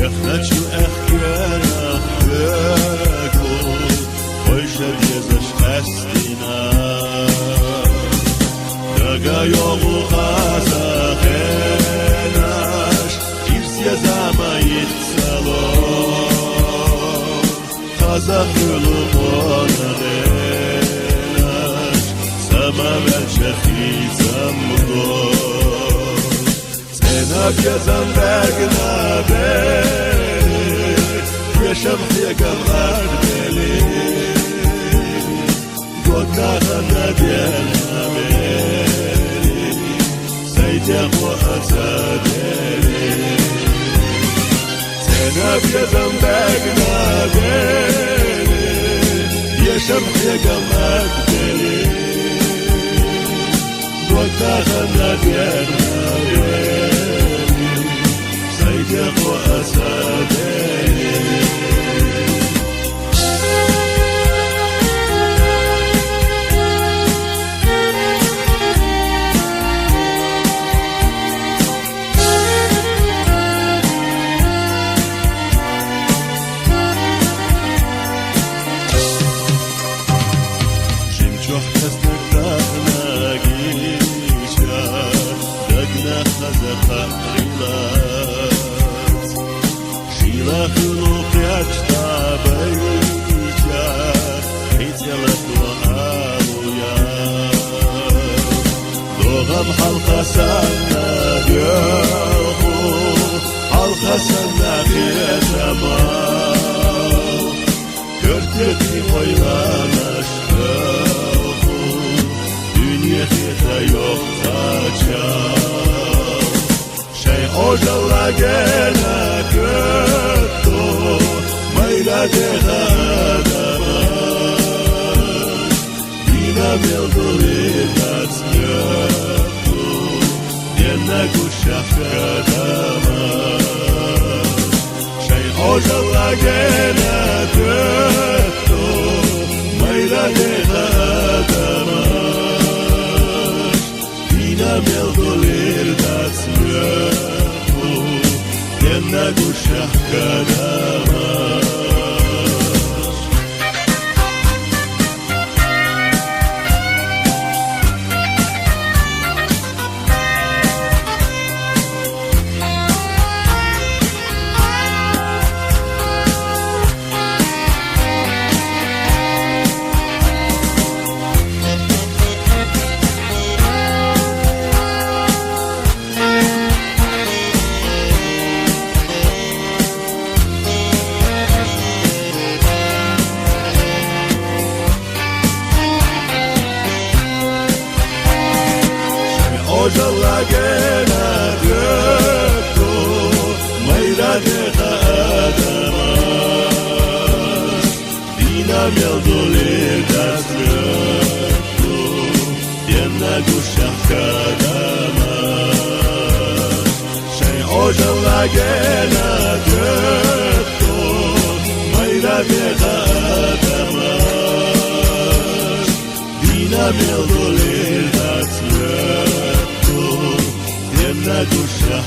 Ехначу эхкерахвеку, ойшев езеш эстина. Дагайому хазахенаш, ирс езамайит салон. Хазахюлу монаденаш, самавел шехизам мудон. Ценак езам вегнабе, ישב חייגם עד בלי גודנך נדיאל המלי סייתך ועצדלי צנב יזם בגנבי ישב חייגם עד בלי גודנך נדיאל המלי סייתך ועצדלי حلقة سنة ياخو حلقة سنة غير زمان كرتتني ويلانا شتاخو دنيا خيطة يوقتا شي أجل لقينا كرتو ميلا دغادمان دينا ميلدولي تاتنيا نگوشم کدامم شی آجاله ندارم میلادی خدامش بینم یلدولیر دستم نگوشم کدامم Ojalageena gökto mayrade khadamash dinam yeldolir dasrto yenna gusham kadamash shay ojalageena gökto mayrade khadamash dinam yeldolir dasrto نگوشم